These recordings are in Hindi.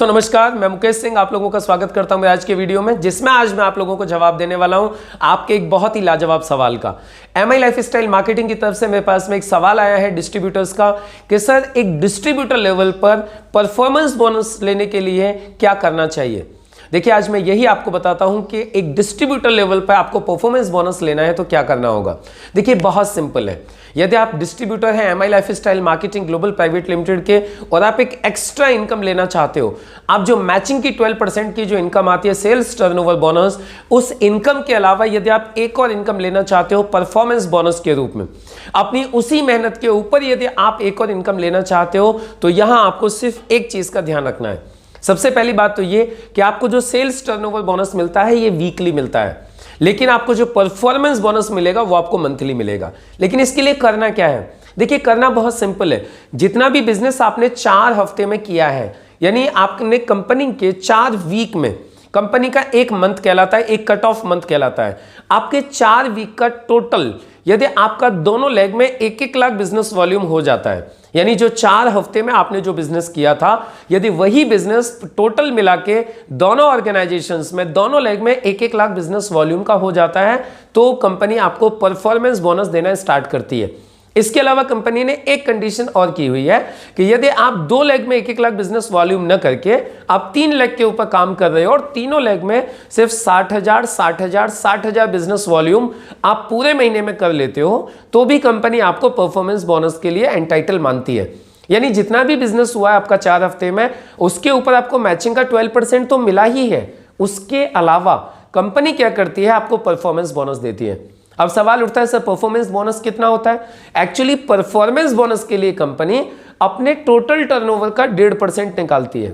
दोस्तों नमस्कार, मैं मुकेश सिंह आप लोगों का स्वागत करता हूं आज के वीडियो में, जिसमें आज मैं आप लोगों को जवाब देने वाला हूं आपके एक बहुत ही लाजवाब सवाल का। एमआई लाइफस्टाइल मार्केटिंग की तरफ से मेरे पास में एक सवाल आया है डिस्ट्रीब्यूटर्स का कि सर एक डिस्ट्रीब्यूटर लेवल पर परफॉर्मेंस बोनस लेने के लिए क्या करना चाहिए। देखिए आज मैं यही आपको बताता हूं कि एक डिस्ट्रीब्यूटर लेवल पर आपको परफॉर्मेंस बोनस लेना है तो क्या करना होगा। देखिए बहुत सिंपल है। यदि आप डिस्ट्रीब्यूटर हैं MI lifestyle marketing global private limited के और आप एक एक्स्ट्रा इनकम लेना चाहते हो, आप जो मैचिंग की 12% की जो इनकम आती है सेल्स टर्नओवर बोनस, उस इनकम के अलावा यदि आप एक और इनकम लेना चाहते हो परफॉर्मेंस बोनस के रूप में, अपनी उसी मेहनत के ऊपर यदि आप एक और इनकम लेना चाहते हो, तो यहां आपको सिर्फ एक चीज का ध्यान रखना है। सबसे पहली बात तो ये कि आपको जो सेल्स टर्नओवर बोनस मिलता है ये वीकली मिलता है, लेकिन आपको जो परफॉर्मेंस बोनस मिलेगा वो आपको मंथली मिलेगा। लेकिन इसके लिए करना क्या है? देखिए करना बहुत सिंपल है। जितना भी बिजनेस आपने 4 हफ्ते में किया है, यानी आपने कंपनी के 4 वीक में, कंपनी का एक मंथ कहलाता है, एक कट ऑफ मंथ कहलाता है, आपके 4 वीक का टोटल यदि आपका दोनों लेग में 1-1 लाख बिजनेस वॉल्यूम हो जाता है, यानी जो 4 हफ्ते में आपने जो बिजनेस किया था, यदि वही बिजनेस टोटल मिला के दोनों ऑर्गेनाइजेशंस में दोनों लेग में 1-1 लाख बिजनेस वॉल्यूम का हो जाता है, तो कंपनी आपको परफॉर्मेंस बोनस देना स्टार्ट करती है। इसके अलावा कंपनी ने एक कंडीशन और की हुई है कि यदि आप 2 लेग में 1-1 लाख बिजनेस वॉल्यूम न करके आप 3 लेग के ऊपर काम कर रहे हो और तीनों लेग में सिर्फ 60,000 बिजनेस वॉल्यूम आप पूरे महीने में कर लेते हो, तो भी कंपनी आपको परफॉर्मेंस बोनस के लिए एंटाइटल मानती है। यानी जितना भी बिजनेस हुआ है आपका 4 हफ्ते में, उसके ऊपर आपको मैचिंग का 12% तो मिला ही है, उसके अलावा कंपनी क्या करती है, आपको परफॉर्मेंस बोनस देती है। अब सवाल उठता है सर परफॉर्मेंस बोनस कितना होता है? एक्चुअली परफॉर्मेंस बोनस के लिए कंपनी अपने टोटल टर्नओवर का 1.5% निकालती है।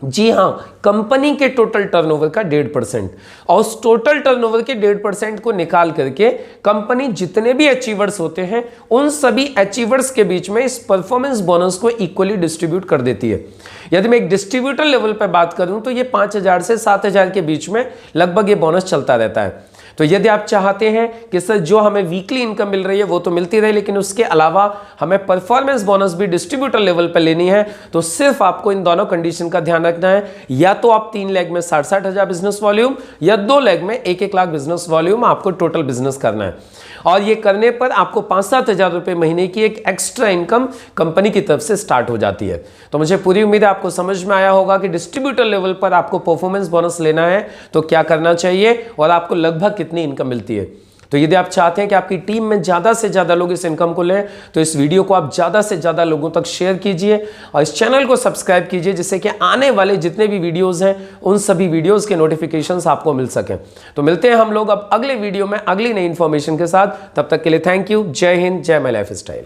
जी हां, कंपनी के टोटल टर्नओवर का 1.5%, और उस टोटल टर्नओवर के 1.5% को निकाल करके कंपनी जितने भी अचीवर्स होते हैं उन सभी अचीवर्स के बीच में इस परफॉर्मेंस बोनस को इक्वली डिस्ट्रीब्यूट कर देती है। यदि मैं एक डिस्ट्रीब्यूटर लेवल पर बात करूं तो ये 5,000 से 7,000 के बीच में लगभग ये बोनस चलता रहता है। तो यदि आप चाहते हैं कि सर जो हमें वीकली इनकम मिल रही है वो तो मिलती रहे, लेकिन उसके अलावा हमें परफॉर्मेंस बोनस भी डिस्ट्रीब्यूटर लेवल पर लेनी है, तो सिर्फ आपको इन दोनों कंडीशन का ध्यान रखना है। या तो आप 3 लेग में 60,000 बिजनेस वॉल्यूम, या 2 लेग में 1-1 लाख बिजनेस वॉल्यूम आपको टोटल बिजनेस करना है, और ये करने पर आपको 5-7 हज़ार रुपए महीने की एक एक्स्ट्रा इनकम कंपनी की तरफ से स्टार्ट हो जाती है। तो मुझे पूरी उम्मीद है आपको समझ में आया होगा कि डिस्ट्रीब्यूटर लेवल पर आपको परफॉर्मेंस बोनस लेना है तो क्या करना चाहिए और आपको लगभग कितनी इनकम मिलती है। तो यदि आप चाहते हैं कि आपकी टीम में ज्यादा से ज्यादा लोग इस इनकम को लें, तो इस वीडियो को आप ज्यादा से ज्यादा लोगों तक शेयर कीजिए और इस चैनल को सब्सक्राइब कीजिए, जिससे कि आने वाले जितने भी वीडियोस हैं उन सभी वीडियोस के नोटिफिकेशंस आपको मिल सकें। तो मिलते हैं हम लोग अब अगले वीडियो में अगली नई इंफॉर्मेशन के साथ। तब तक के लिए थैंक यू। जय हिंद, जय माय लाइफस्टाइल।